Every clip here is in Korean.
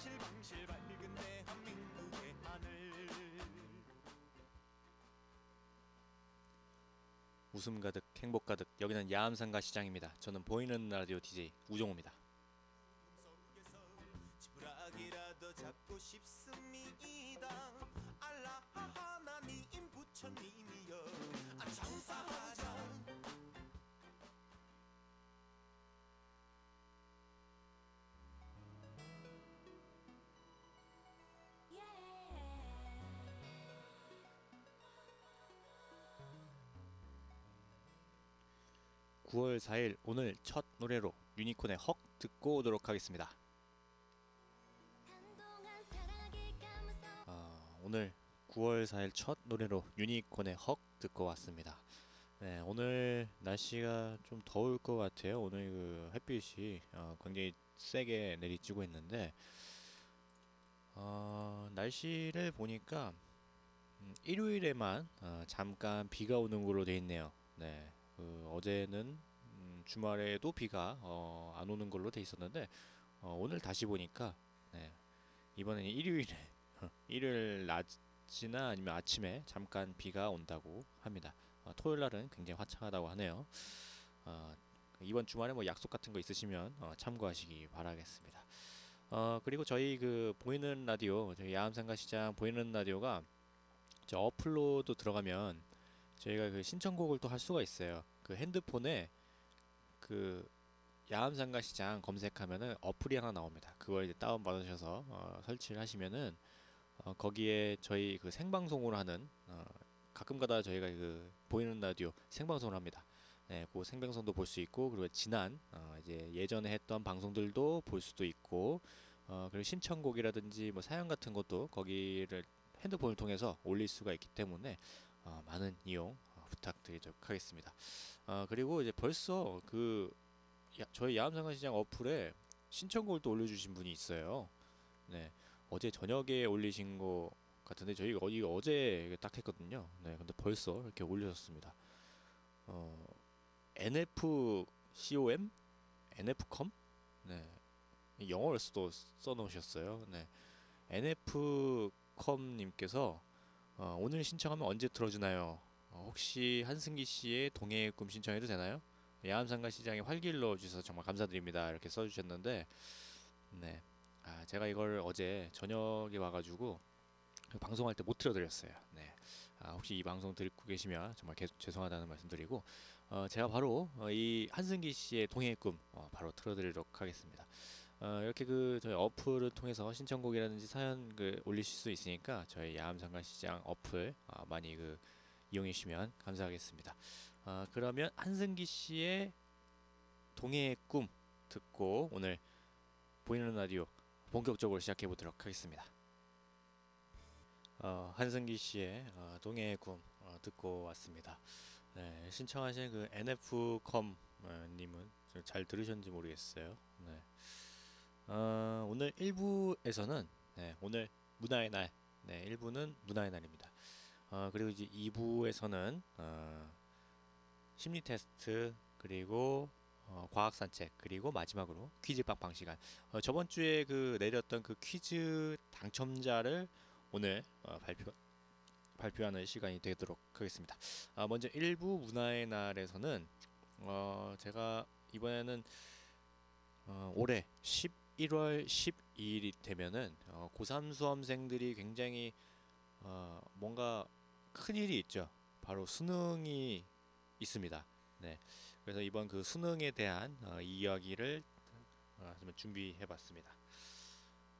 방실방실 밝은 대한민국의 하늘. 웃음 가득 행복 가득 여기는 야암상가 시장입니다. 저는 보이는 라디오 DJ 우종호입니다. 지푸라기라도 잡고 싶습니다. 알라 하나님 부처님이여 장사하자. (9월 4일) 오늘 첫 노래로 유니콘의 헉 듣고 오도록 하겠습니다. 오늘 9월 4일 첫 노래로 유니콘의 헉 듣고 왔습니다. 네, 오늘 날씨가 좀 더울 것 같아요. 오늘 그 햇빛이 굉장히 세게 내리쬐고 있는데 날씨를 보니까 일요일에만 잠깐 비가 오는 걸로 돼 있네요. 네, 어제는 주말에도 비가 안 오는 걸로 돼 있었는데 오늘 다시 보니까 네, 이번에는 일요일에 일요일 낮이나 아니면 아침에 잠깐 비가 온다고 합니다. 토요일 날은 굉장히 화창하다고 하네요. 이번 주말에 뭐 약속 같은 거 있으시면 참고하시기 바라겠습니다. 그리고 저희 그 보이는 라디오, 저희 야암상가 시장 보이는 라디오가 저 어플로도 들어가면 저희가 그 신청곡을 또 할 수가 있어요. 그 핸드폰에 그 야암상가 시장 검색하면은 어플이 하나 나옵니다. 그걸 이제 다운 받으셔서 설치를 하시면은 거기에 저희 그 생방송으로 하는 가끔가다 저희가 그 보이는 라디오 생방송을 합니다. 네, 그 생방송도 볼 수 있고 그리고 지난 이제 예전에 했던 방송들도 볼 수도 있고 그리고 신청곡이라든지 뭐 사연 같은 것도 거기를 핸드폰을 통해서 올릴 수가 있기 때문에 많은 이용 부탁드리도록 하겠습니다. 그리고 이제 벌써 그 저희 야암상가시장 어플에 신청곡을 또 올려주신 분이 있어요. 네, 어제 저녁에 올리신 거 같은데 저희가 어제 딱 했거든요. 네, 근데 벌써 이렇게 올리셨습니다. NFCOM? NFCOM? 네, 영어를 써놓으셨어요. 네, NFCOM님께서 오늘 신청하면 언제 틀어주나요? 혹시 한승기 씨의 동해의 꿈 신청해도 되나요? 야암상가 시장에 활기를 넣어주셔서 정말 감사드립니다. 이렇게 써주셨는데, 네, 제가 이걸 어제 저녁에 와가지고 방송할 때 못 틀어드렸어요. 네, 혹시 이 방송 듣고 계시면 정말 죄송하다는 말씀드리고, 제가 바로 이 한승기 씨의 동해의 꿈 바로 틀어드리도록 하겠습니다. 이렇게 그 저희 어플을 통해서 신청곡이라든지 사연 그 올리실 수 있으니까 저희 야암상가시장 어플 많이 그 이용해 주시면 감사하겠습니다. 그러면 한승기 씨의 동해의 꿈 듣고 오늘 보이는 라디오 본격적으로 시작해 보도록 하겠습니다. 한승기 씨의 동해의 꿈 듣고 왔습니다. 네, 신청하신 그 NFcom 님은 잘 들으셨는지 모르겠어요. 네. 오늘 1부에서는 네, 오늘 문화의 날, 네, 1부는 문화의 날입니다. 그리고 이제 2부에서는 심리 테스트 그리고 과학 산책 그리고 마지막으로 퀴즈 빵빵 시간. 저번 주에 그 내렸던 그 퀴즈 당첨자를 오늘 발표하는 시간이 되도록 하겠습니다. 먼저 1부 문화의 날에서는 제가 이번에는 올해 11월 12일이 되면은 고3 수험생들이 굉장히 뭔가 큰일이 있죠. 바로 수능이 있습니다. 네, 그래서 이번 그 수능에 대한 이야기를 좀 준비해봤습니다.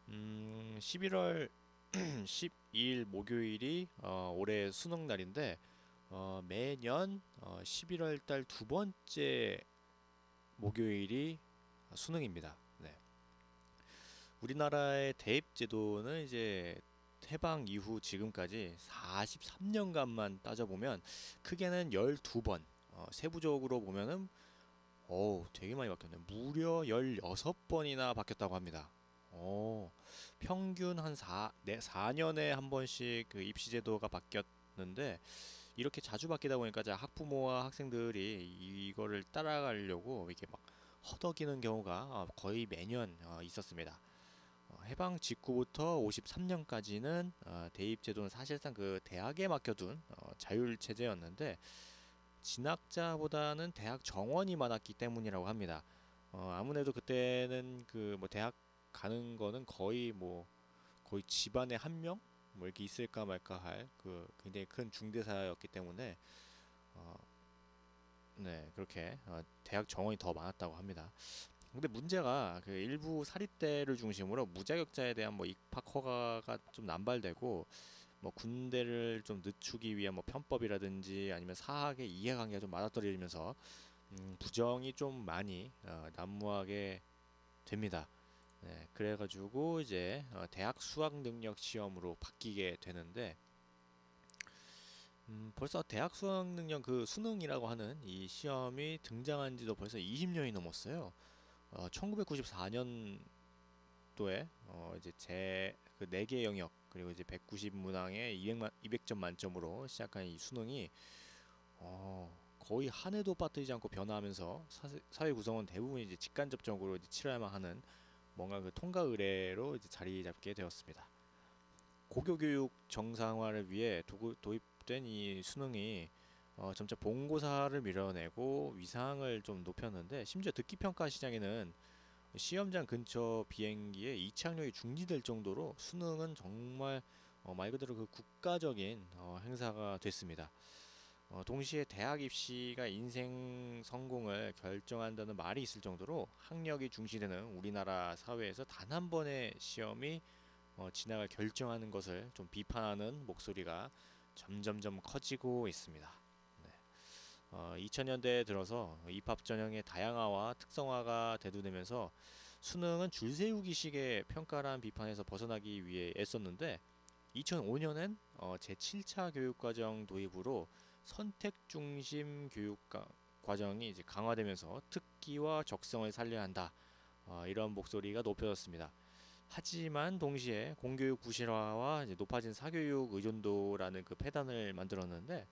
11월 12일 목요일이 올해 수능 날인데 매년 11월 달 두 번째 목요일이 수능입니다. 네. 우리나라의 대입 제도는 이제 해방 이후 지금까지 43년간만 따져보면 크게는 12번, 세부적으로 보면은 되게 많이 바뀌었네요. 무려 16번이나 바뀌었다고 합니다. 평균 한 4년에 한 번씩 그 입시 제도가 바뀌었는데 이렇게 자주 바뀌다 보니까 학부모와 학생들이 이거를 따라가려고 이게 막 허덕이는 경우가 거의 매년 있었습니다. 해방 직후부터 53년까지는 대입 제도는 사실상 그 대학에 맡겨둔 자율 체제였는데 진학자보다는 대학 정원이 많았기 때문이라고 합니다. 아무래도 그때는 그 뭐 대학 가는 거는 거의 집안에 한 명 뭐 이렇게 있을까 말까 할 그 굉장히 큰 중대사였기 때문에 어, 네 그렇게 대학 정원이 더 많았다고 합니다. 근데 문제가 그 일부 사립대를 중심으로 무자격자에 대한 뭐 입학 허가가 좀 남발되고 뭐 군대를 좀 늦추기 위한 뭐 편법이라든지 아니면 사학의 이해관계가 좀 맞아떨어지면서 부정이 좀 많이 난무하게 됩니다. 네, 그래가지고 이제 대학 수학 능력 시험으로 바뀌게 되는데 벌써 대학 수학 능력 그 수능이라고 하는 이 시험이 등장한 지도 벌써 20년이 넘었어요. 1994년도에 이제 제그 4개 영역 그리고 이제 190 문항에 200점 만점으로 시작한 이 수능이 거의 한 해도 빠뜨리지 않고 변화하면서 사회 구성원 대부분이 이제 직간접적으로 이제 치러야만 하는 뭔가 그 통과 의례로 이제 자리 잡게 되었습니다. 고교 교육 정상화를 위해 도입된 이 수능이 점차 본고사를 밀어내고 위상을 좀 높였는데 심지어 듣기평가 시장에는 시험장 근처 비행기에 이착륙이 중지될 정도로 수능은 정말 말 그대로 그 국가적인 행사가 됐습니다. 동시에 대학 입시가 인생 성공을 결정한다는 말이 있을 정도로 학력이 중시되는 우리나라 사회에서 단 한 번의 시험이 진학을 결정하는 것을 좀 비판하는 목소리가 점점점 커지고 있습니다. 네. 2000년대에 들어서 입학 전형의 다양화와 특성화가 대두되면서 수능은 줄 세우기식의 평가란 비판에서 벗어나기 위해 애썼는데 2005년엔 제7차 교육과정 도입으로 선택 중심 교육 과정이 이제 강화되면서 특기와 적성을 살려야 한다. 이런 목소리가 높여졌습니다. 하지만 동시에 공교육 부실화와 이제 높아진 사교육 의존도라는 그 폐단을 만들었는데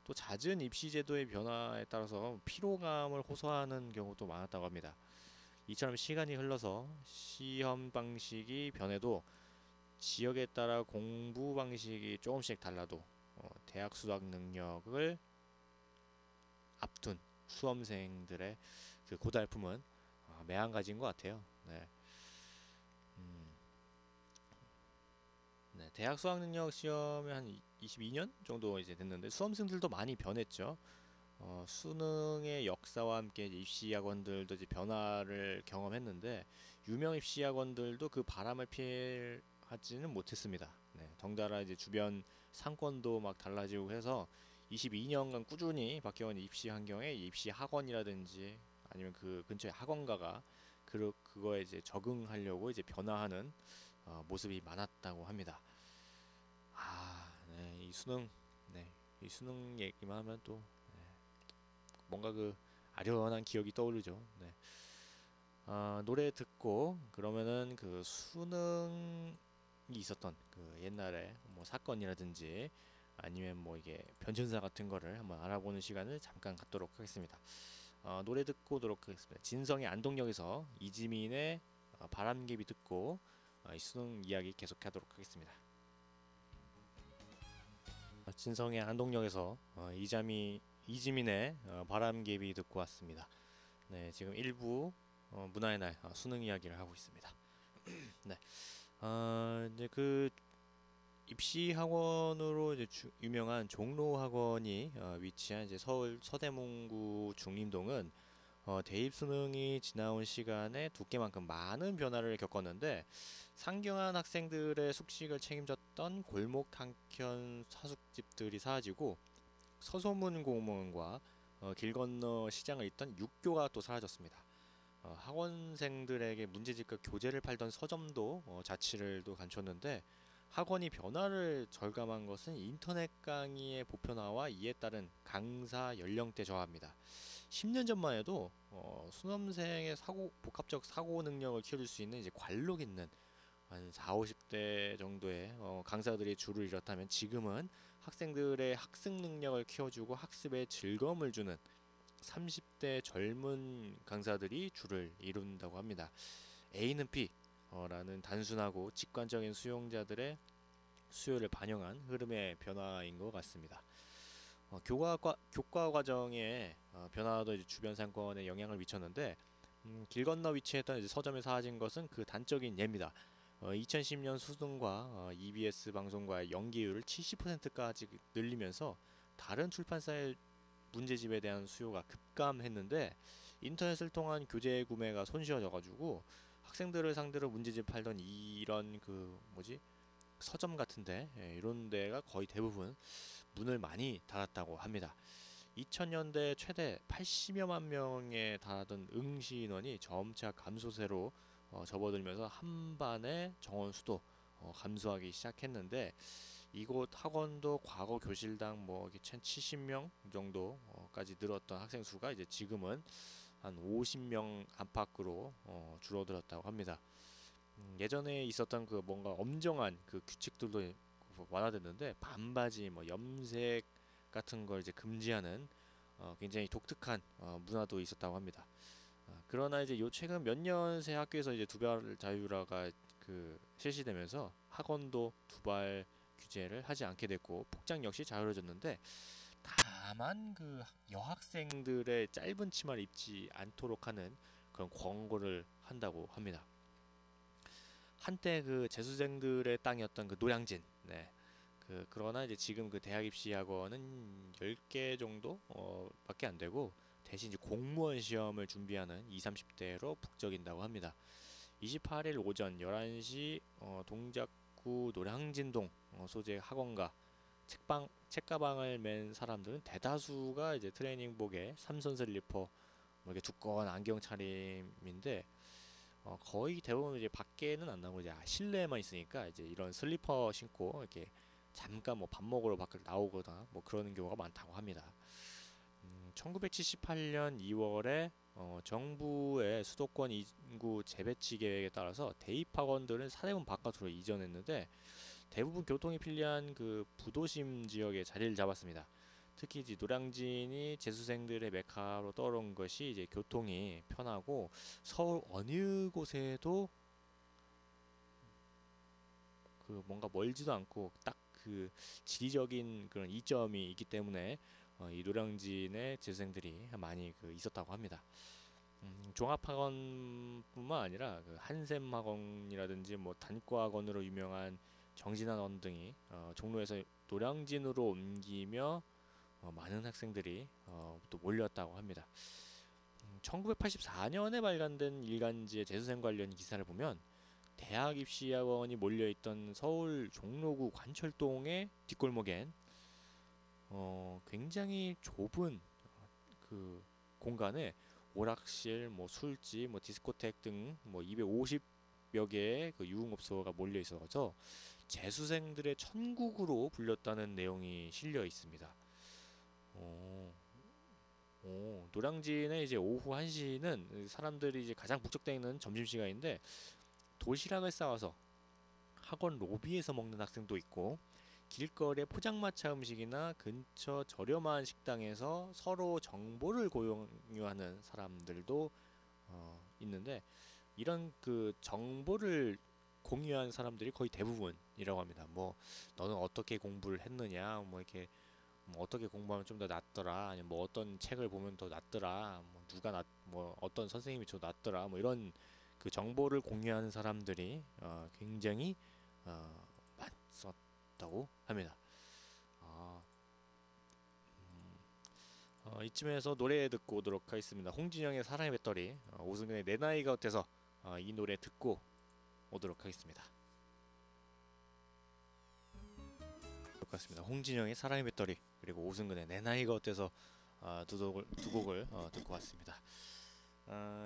또 잦은 입시 제도의 변화에 따라서 피로감을 호소하는 경우도 많았다고 합니다. 이처럼 시간이 흘러서 시험 방식이 변해도 지역에 따라 공부 방식이 조금씩 달라도 대학 수학 능력을 앞둔 수험생들의 그 고달픔은 매한가지인 것 같아요. 네. 음, 네, 대학 수학 능력 시험이 한 22년 정도 이제 됐는데 수험생들도 많이 변했죠. 수능의 역사와 함께 이제 입시 학원들도 이제 변화를 경험했는데 유명 입시 학원들도 그 바람을 피하지는 못했습니다. 네, 덩달아 이제 주변 상권도 막 달라지고 해서 22년간 꾸준히 바뀌어온 입시 환경에 입시 학원이라든지 아니면 그 근처에 학원가가 그거에 이제 적응하려고 이제 변화하는 모습이 많았다고 합니다. 네, 네, 이 수능 얘기만 하면 또 네, 뭔가 그 아련한 기억이 떠오르죠. 네. 노래 듣고 그러면은 그 수능이 있었던 그 옛날에 뭐 사건이라든지 아니면 뭐 이게 변천사 같은 거를 한번 알아보는 시간을 잠깐 갖도록 하겠습니다. 노래 듣고 오도록 하겠습니다. 진성의 안동역에서 이지민의 바람개비 듣고 이 수능 이야기 계속하도록 하겠습니다. 진성의 안동역에서 이지민의 바람개비 듣고 왔습니다. 네, 지금 일부 문화의 날 수능 이야기를 하고 있습니다. 네, 이제 그 입시 학원으로 이제 유명한 종로 학원이 위치한 이제 서울 서대문구 중림동은 대입 수능이 지나온 시간에 두께만큼 많은 변화를 겪었는데 상경한 학생들의 숙식을 책임졌던 골목 한켠 사숙집들이 사라지고 서소문 공무원과 길 건너 시장을 잇던 육교가 또 사라졌습니다. 학원생들에게 문제집과 교재를 팔던 서점도 자취를 또 감췄는데 학원이 변화를 절감한 것은 인터넷 강의의 보편화와 이에 따른 강사 연령대 저하입니다. 10년 전만 해도 수험생의 복합적 사고 능력을 키워줄 수 있는 이제 관록 있는 한 4, 50대 정도의 강사들이 줄을 이뤘다면 지금은 학생들의 학습 능력을 키워주고 학습에 즐거움을 주는 30대 젊은 강사들이 줄을 이룬다고 합니다. A는 B, 라는 단순하고 직관적인 수용자들의 수요를 반영한 흐름의 변화인 것 같습니다. 교과 과정의 변화도 이제 주변 상권에 영향을 미쳤는데 길 건너 위치했던 이제 서점이 사라진 것은 그 단적인 예입니다. 2010년 수능과 EBS 방송과의 연계율을 70%까지 늘리면서 다른 출판사의 문제집에 대한 수요가 급감했는데 인터넷을 통한 교재 구매가 손쉬워져가지고 학생들을 상대로 문제집 팔던 이런 그 뭐지 서점 같은데 이런 데가 거의 대부분 문을 많이 닫았다고 합니다. 2000년대 최대 80여만 명에 달하던 응시 인원이 점차 감소세로 접어들면서 한반의 정원 수도 감소하기 시작했는데 이곳 학원도 과거 교실당 뭐 1,070명 정도까지 늘었던 학생 수가 이제 지금은 한 50명 안팎으로 줄어들었다고 합니다. 예전에 있었던 그 뭔가 엄정한 그 규칙들도 완화됐는데 반바지, 뭐 염색 같은 걸 이제 금지하는 굉장히 독특한 문화도 있었다고 합니다. 그러나 이제 요 최근 몇 년 새 학교에서 이제 두발 자율화가 그 실시되면서 학원도 두발 규제를 하지 않게 됐고 복장 역시 자유로워졌는데 다만 그 여학생들의 짧은 치마를 입지 않도록 하는 그런 권고를 한다고 합니다. 한때 그 재수생들의 땅이었던 그 노량진, 네. 그러나 이제 지금 그 대학 입시 학원은 10개 정도 밖에 안 되고 대신 이제 공무원 시험을 준비하는 20, 30대로 북적인다고 합니다. 28일 오전 11시 동작구 노량진동 소재 학원가 책가방을 맨 사람들은 대다수가 이제 트레이닝복에 삼선 슬리퍼 뭐 이렇게 두꺼운 안경 차림인데 거의 대부분 이제 밖에는 안 나오고 이제 실내에만 있으니까 이제 이런 슬리퍼 신고 이렇게 잠깐 뭐 밥 먹으러 밖을 나오거나 뭐 그러는 경우가 많다고 합니다. 1978년 2월에 정부의 수도권 인구 재배치 계획에 따라서 대입학원들은 사대문 바깥으로 이전했는데 대부분 교통이 편리한 그 부도심 지역에 자리를 잡았습니다. 특히 이제 노량진이 재수생들의 메카로 떠오른 것이 이제 교통이 편하고 서울 어느 곳에도 그 뭔가 멀지도 않고 딱 그 지리적인 그런 이점이 있기 때문에 이 노량진의 재수생들이 많이 그 있었다고 합니다. 종합학원뿐만 아니라 그 한샘학원이라든지 뭐 단과학원으로 유명한 정진학원 등이 종로에서 노량진으로 옮기며 많은 학생들이 또 몰렸다고 합니다. 1984년에 발간된 일간지의 재수생 관련 기사를 보면 대학 입시 학원이 몰려있던 서울 종로구 관철동의 뒷골목엔 굉장히 좁은 그 공간에 오락실, 뭐 술집, 뭐 디스코텍 등 뭐 250여 개의 그 유흥업소가 몰려 있어서 재수생들의 천국으로 불렸다는 내용이 실려 있습니다. 노량진의 이제 오후 1시는 사람들이 이제 가장 북적대 있는 점심 시간인데 도시락을 싸와서 학원 로비에서 먹는 학생도 있고 길거리에 포장마차 음식이나 근처 저렴한 식당에서 서로 정보를 공유하는 사람들도 있는데 이런 그 정보를 공유한 사람들이 거의 대부분이라고 합니다. 뭐 너는 어떻게 공부를 했느냐, 뭐 이렇게 뭐 어떻게 공부하면 좀 더 낫더라, 아니면 뭐 어떤 책을 보면 더 낫더라, 뭐 누가 뭐 어떤 선생님이 더 낫더라, 뭐 이런 그 정보를 공유하는 사람들이 굉장히 많았다고 합니다. 이쯤에서 노래 듣고 오도록 하겠습니다. 홍진영의 사랑의 배터리, 오승근의 내 나이가 어때서 이 노래 듣고 오도록 하겠습니다. 홍진영의 사랑의 배터리 그리고 오승근의 내 나이가 어때서 두 곡을 듣고 왔습니다.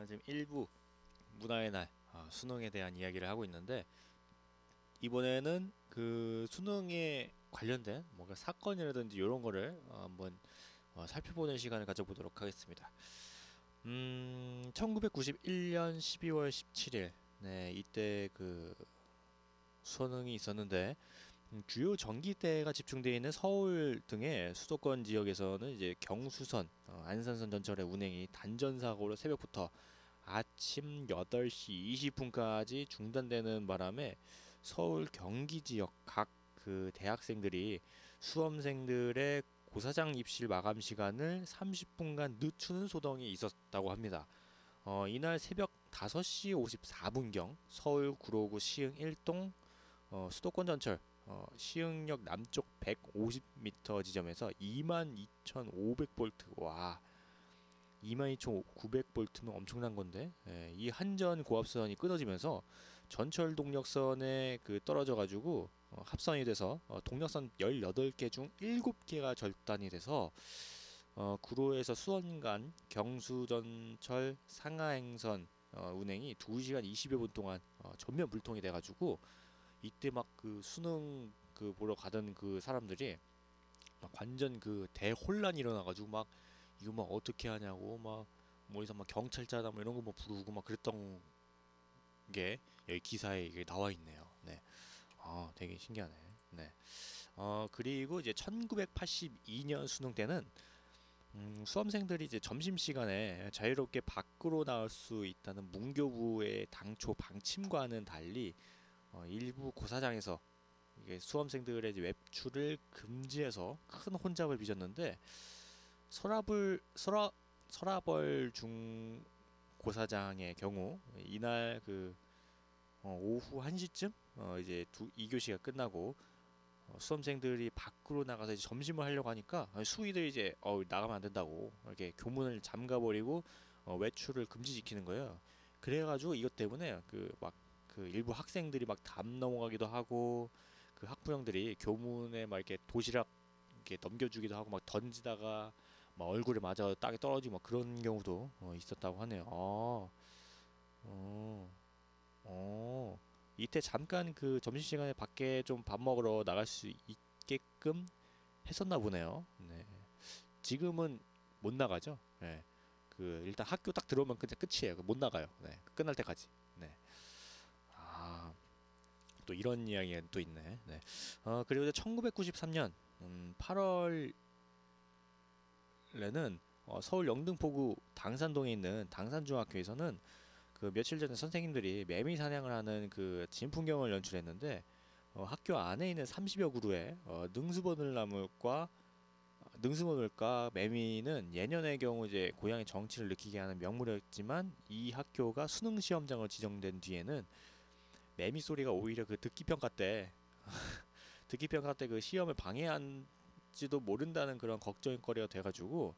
지금 1부 문화의 날 수능에 대한 이야기를 하고 있는데 이번에는 그 수능에 관련된 뭔가 사건이라든지 이런 거를 한번 살펴보는 시간을 가져보도록 하겠습니다. 1991년 12월 17일 네, 이때 그 수능이 있었는데 주요 전기대가 집중되어 있는 서울 등의 수도권 지역에서는 이제 경수선, 안산선 전철의 운행이 단전 사고로 새벽부터 아침 8시 20분까지 중단되는 바람에 서울 경기 지역 각 그 대학생들이 수험생들의 고사장 입실 마감 시간을 30분간 늦추는 소동이 있었다고 합니다. 이날 새벽 5시 54분경 서울 구로구 시흥 1동 수도권 전철 시흥역 남쪽 150m 지점에서 22,500볼트, 와, 22,900볼트는 엄청난 건데, 예, 이 한전 고압선이 끊어지면서 전철 동력선에 그 떨어져 가지고 합선이 돼서 동력선 18개 중 7개가 절단이 돼서 구로에서 수원 간 경수전철 상하행선 운행이 2시간 20여 분 동안 전면 불통이 돼 가지고 이때 막 그 수능 그 보러 가던 그 사람들이 막 완전 그 대혼란이 일어나가지고 막 이거 막 어떻게 하냐고 막 뭐 어디서 막 경찰차다 뭐 이런 거 뭐 부르고 막 그랬던 게 여기 기사에 이게 나와 있네요. 네, 되게 신기하네. 네, 그리고 이제 1982년 수능 때는 수험생들이 이제 점심 시간에 자유롭게 밖으로 나올 수 있다는 문교부의 당초 방침과는 달리 일부 고사장에서 이게 수험생들의 이제 외출을 금지해서 큰 혼잡을 빚었는데 서라벌 중고사장의 경우 이날 그 오후 1시쯤 이제 2교시가 끝나고 수험생들이 밖으로 나가서 이제 점심을 하려고 하니까 수의들이 이제 나가면 안 된다고 이렇게 교문을 잠가버리고 외출을 금지시키는 거예요. 그래가지고 이것 때문에 그 일부 학생들이 막 담 넘어가기도 하고 그 학부형들이 교문에 막 이렇게 도시락 이렇게 넘겨주기도 하고 막 던지다가 막 얼굴에 맞아 땅에 떨어지고 막 그런 경우도 있었다고 하네요. 어, 어, 이때 잠깐 그 점심시간에 밖에 좀 밥 먹으러 나갈 수 있게끔 했었나 보네요. 네. 지금은 못 나가죠. 네. 그 일단 학교 딱 들어오면 그냥 끝이에요. 못 나가요. 네. 끝날 때까지. 네. 아, 또 이런 이야기가 또 있네. 네. 그리고 1993년 8월에는 서울 영등포구 당산동에 있는 당산중학교에서는 그 며칠 전에 선생님들이 매미 사냥을 하는 그 진풍경을 연출했는데 학교 안에 있는 30여 그루의 능수모늘과 매미는 예년의 경우 이제 고향의 정치를 느끼게 하는 명물이었지만 이 학교가 수능 시험장으로 지정된 뒤에는 매미 소리가 오히려 그 듣기평가 때 그 시험을 방해한지도 모른다는 그런 걱정거리가 돼가지고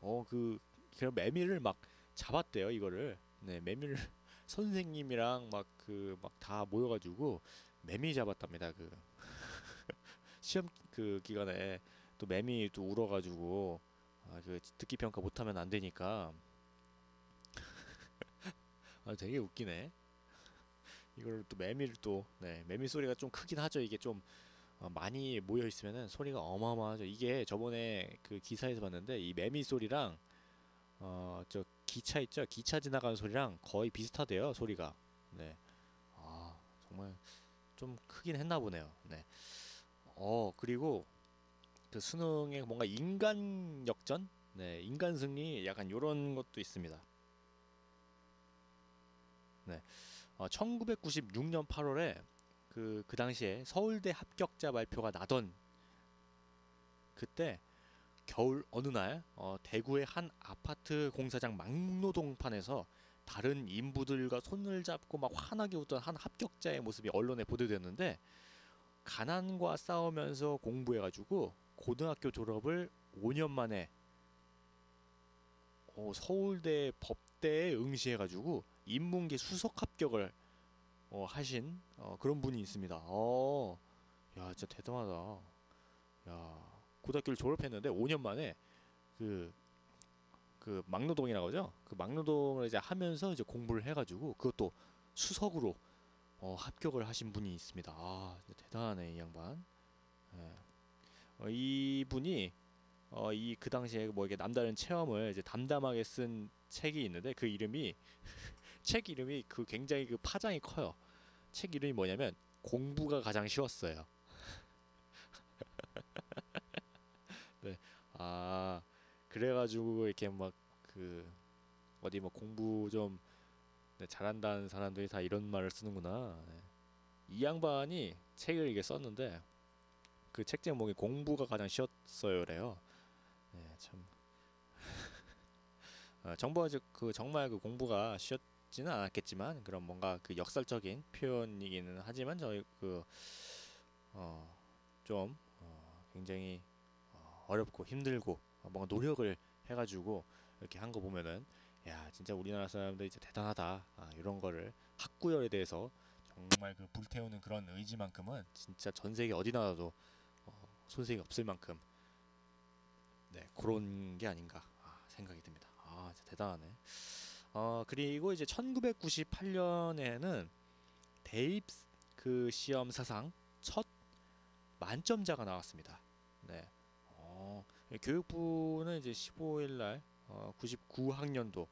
어, 그 그런 매미를 막 잡았대요 이거를. 네, 매미를 선생님이랑 막 그 막 다 모여가지고 매미 잡았답니다. 그 시험 그 기간에 또 매미 또 울어가지고 그 듣기 평가 못하면 안 되니까 되게 웃기네. 이걸 또 매미를 또, 네, 매미 소리가 좀 크긴 하죠. 이게 좀 많이 모여 있으면은 소리가 어마어마하죠. 이게 저번에 그 기사에서 봤는데 이 매미 소리랑 저 기차 있죠? 기차 지나가는 소리랑 거의 비슷하대요. 소리가. 네. 정말 좀 크긴 했나 보네요. 네. 그리고 그 수능에 뭔가 인간 역전? 네, 인간 승리 약간 요런 것도 있습니다. 네. 1996년 8월에 그 당시에 서울대 합격자 발표가 나던 그때 겨울 어느 날 대구의 한 아파트 공사장 막노동판에서 다른 인부들과 손을 잡고 막 환하게 웃던 한 합격자의 모습이 언론에 보도됐는데 가난과 싸우면서 공부해가지고 고등학교 졸업을 5년 만에 서울대 법대에 응시해가지고 인문계 수석 합격을 하신 그런 분이 있습니다. 야, 진짜 대단하다. 야, 고등학교를 졸업했는데 5년 만에 그 막노동이라고 하죠. 그 막노동을 이제 하면서 이제 공부를 해가지고 그것도 수석으로 합격을 하신 분이 있습니다. 진짜 대단하네 이 양반. 예. 이분이 이 그 당시에 뭐 이게 남다른 체험을 이제 담담하게 쓴 책이 있는데 그 이름이 책 이름이 그 굉장히 그 파장이 커요. 책 이름이 뭐냐면 공부가 가장 쉬웠어요. 아, 그래가지고 이렇게 막 그 어디 뭐 공부 좀 네, 잘한다는 사람들이 다 이런 말을 쓰는구나. 네. 이 양반이 책을 이게 썼는데 그 책 제목이 공부가 가장 쉬웠어요래요. 네, 참 정부가 그 정말 그 공부가 쉬웠지는 않았겠지만 그런 뭔가 그 역설적인 표현이기는 하지만 저희 그좀 굉장히 어렵고 힘들고 뭔가 노력을 해가지고 이렇게 한 거 보면은 야 진짜 우리나라 사람들 이제 대단하다 이런 거를 학구열에 대해서 정말 그 불태우는 그런 의지만큼은 진짜 전 세계 어디 나라도 손색이 없을 만큼 네 그런 게 아닌가 생각이 듭니다. 진짜 대단하네. 그리고 이제 1998년에는 대입 그 시험 사상 첫 만점자가 나왔습니다. 네. 교육부는 이제 15일 날 99학년도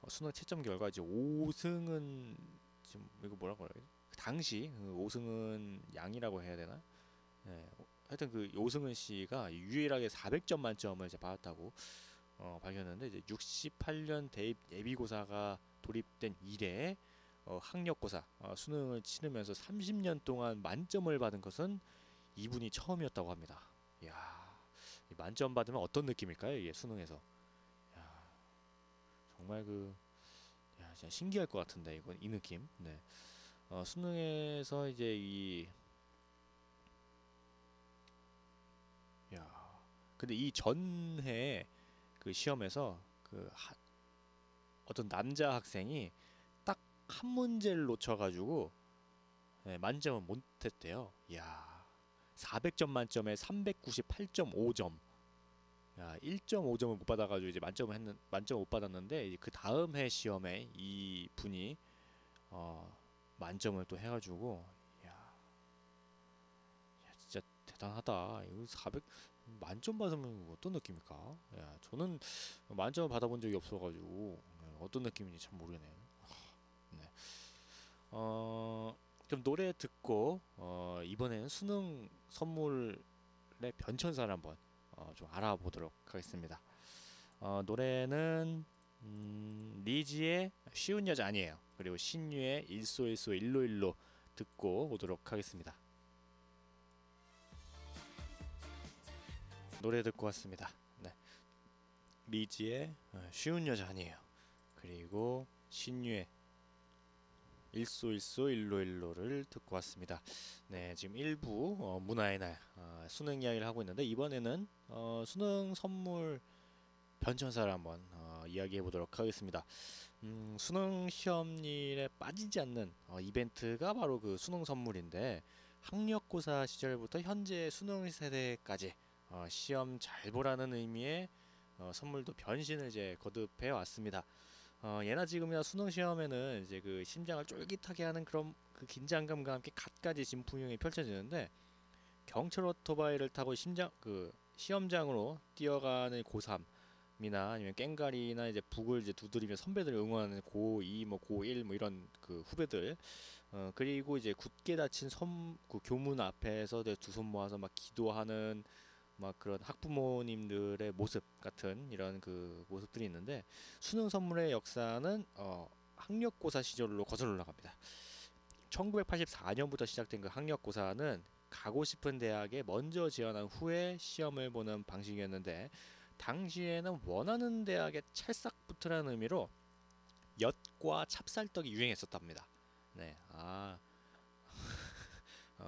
수능 채점 결과 이제 오승은 지금 이거 뭐라고 그래야 지 그 당시 그 오승은 양이라고 해야 되나? 네. 하여튼 그 오승은 씨가 유일하게 400점 만점을 이제 받았다고 밝혔는데 이제 68년 대입 예비고사가 도입된 이래 학력고사 수능을 치르면서 30년 동안 만점을 받은 것은 이분이 처음이었다고 합니다. 이야, 이 만점 받으면 어떤 느낌일까요? 이게 수능에서. 야, 정말 진짜 신기할 것 같은데 이건 이 느낌. 네. 수능에서 이제 야, 근데 이 전해 그 시험에서 어떤 남자 학생이 딱 한 문제를 놓쳐가지고 네, 만점을 못했대요. 이야, 400점 만점에 398.5점. 야, 1.5점을 못 받아가지고 이제 만점 못 받았는데 그 다음 해 시험에 이 분이 어, 만점을 또 해가지고 야, 진짜 대단하다. 이거 400 만점 받으면 어떤 느낌일까? 야, 저는 만점을 받아본 적이 없어가지고 어떤 느낌인지 참 모르겠네요. 네. 어, 그럼 노래 듣고 이번에는 수능 선물의 변천사를 한번 좀 알아보도록 하겠습니다. 노래는 리지의 쉬운 여자 아니에요. 그리고 신유의 일소일소 일로일로 듣고 오도록 하겠습니다. 노래 듣고 왔습니다. 네. 리지의 쉬운 여자 아니에요. 그리고 신유의 일소일소 일로일로를 듣고 왔습니다. 네, 지금 1부 문화의 날 수능 이야기를 하고 있는데 이번에는 수능 선물 변천사를 한번 이야기해 보도록 하겠습니다. 수능 시험일에 빠지지 않는 이벤트가 바로 그 수능 선물인데 학력고사 시절부터 현재 수능 세대까지 시험 잘 보라는 의미의 선물도 변신을 이제 거듭해 왔습니다. 예나 지금이나 수능 시험에는 이제 그 심장을 쫄깃하게 하는 그런 그 긴장감과 함께 갖가지 진풍경이 펼쳐지는데 경찰 오토바이를 타고 시험장으로 뛰어가는 고3이나 아니면 깽가리나 이제 북을 이제 두드리며 선배들 응원하는 고2 뭐 고1 뭐 이런 그 후배들 그리고 이제 굳게 닫힌 그 교문 앞에서 두 손 모아서 막 기도하는 막 그런 학부모님들의 모습 같은 이런 그 모습들이 있는데 수능 선물의 역사는 학력고사 시절로 거슬러 올라갑니다. 1984년부터 시작된 그 학력고사는 가고 싶은 대학에 먼저 지원한 후에 시험을 보는 방식이었는데 당시에는 원하는 대학에 찰싹 붙으라는 의미로 엿과 찹쌀떡이 유행했었답니다. 네,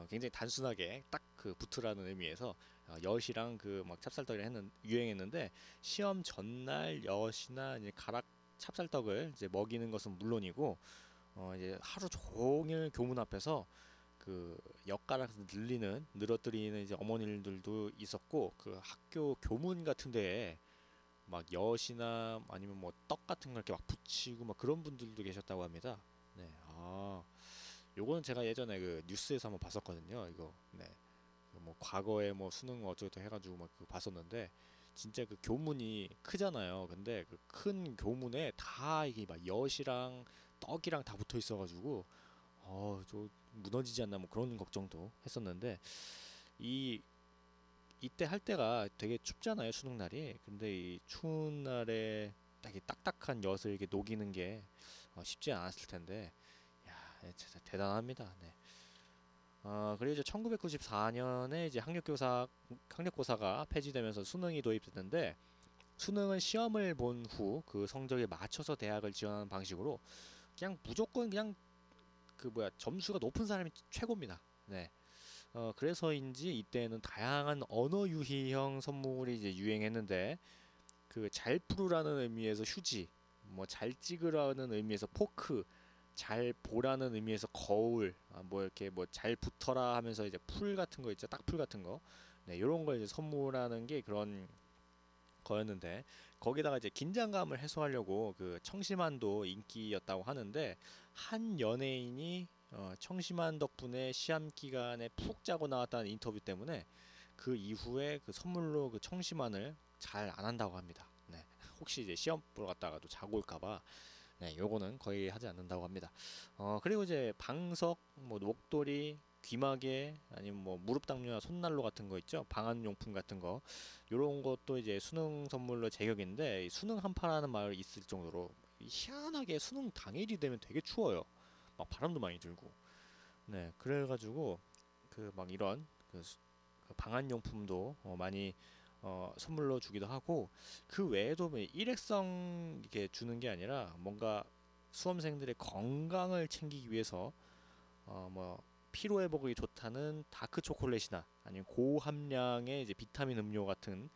굉장히 단순하게 딱 그 붙으라는 의미에서 엿이랑 그 막 찹쌀떡이랑 유행했는데 시험 전날 엿이나 이제 가락 찹쌀떡을 이제 먹이는 것은 물론이고 이제 하루 종일 교문 앞에서 그 엿가락을 늘어뜨리는 이제 어머니들도 있었고 그 학교 교문 같은 데에 막 엿이나 아니면 뭐 떡 같은 걸 이렇게 막 붙이고 막 그런 분들도 계셨다고 합니다. 네, 요거는 제가 예전에 그 뉴스에서 한번 봤었거든요. 이거 네. 뭐 과거에 뭐 수능 어쩌고 해가지고 막 그거 봤었는데 진짜 그 교문이 크잖아요. 근데 그 큰 교문에 다 이게 막 엿이랑 떡이랑 다 붙어 있어가지고 저 무너지지 않나 뭐 그런 걱정도 했었는데 이 이때 할 때가 되게 춥잖아요, 수능 날이. 근데 이 추운 날에 딱 이 딱딱한 엿을 이렇게 녹이는 게 쉽지 않았을 텐데, 야, 진짜 대단합니다. 네. 그리고 이제 1994년에 이제 학력고사가 폐지되면서 수능이 도입됐는데, 수능은 시험을 본 후 그 성적에 맞춰서 대학을 지원하는 방식으로 그냥 무조건 그냥 그 뭐야 점수가 높은 사람이 최고입니다. 네. 그래서인지 이때는 다양한 언어 유희형 선물이 이제 유행했는데 그 잘 풀으라는 의미에서 휴지, 뭐 잘 찍으라는 의미에서 포크, 잘 보라는 의미에서 거울, 뭐 이렇게 뭐 잘 붙어라 하면서 이제 풀 같은 거 있죠, 딱풀 같은 거, 네, 이런 걸 이제 선물하는 게 그런 거였는데 거기다가 이제 긴장감을 해소하려고 그 청심환도 인기였다고 하는데 한 연예인이 청심환 덕분에 시험 기간에 푹 자고 나왔다는 인터뷰 때문에 그 이후에 그 선물로 그 청심환을 잘 안 한다고 합니다. 네. 혹시 이제 시험 보러 갔다가도 자고 올까봐 네, 요거는 거의 하지 않는다고 합니다. 그리고 이제 방석, 뭐 목도리, 귀마개, 아니면 뭐 무릎 당뇨나 손난로 같은 거 있죠. 방한용품 같은 거. 요런 것도 이제 수능 선물로 제격인데 이 수능 한파라는 말이 있을 정도로 희한하게 수능 당일이 되면 되게 추워요. 막 바람도 많이 들고. 네, 그래가지고 그 막 이런 그 방한용품도 많이 선물로 주기도 하고 그 외에도 뭐 일회성 이렇게 주는 게 아니라 뭔가 수험생들의 건강을 챙기기 위해서 뭐 피로 회복이 좋다는 다크 초콜릿이나 아니면 고함량의 이제 비타민 음료 같은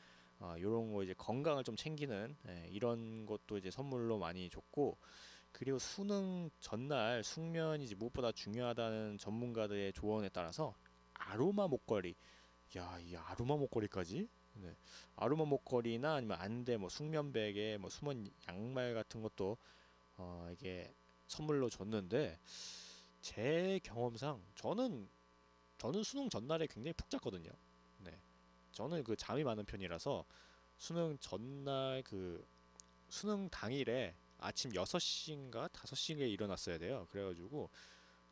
요런 거 이제 건강을 좀 챙기는 이런 것도 이제 선물로 많이 줬고 그리고 수능 전날 숙면이 이제 무엇보다 중요하다는 전문가들의 조언에 따라서 아로마 목걸이 야, 이 아로마 목걸이까지? 네. 아로마 목걸이나 아니면 안대, 뭐 숙면 베개, 뭐 숨은 양말 같은 것도 이게 선물로 줬는데 제 경험상 저는 수능 전날에 굉장히 푹 잤거든요. 네. 저는 그 잠이 많은 편이라서 수능 전날 그 수능 당일에 아침 6시인가 5시에 일어났어야 돼요. 그래가지고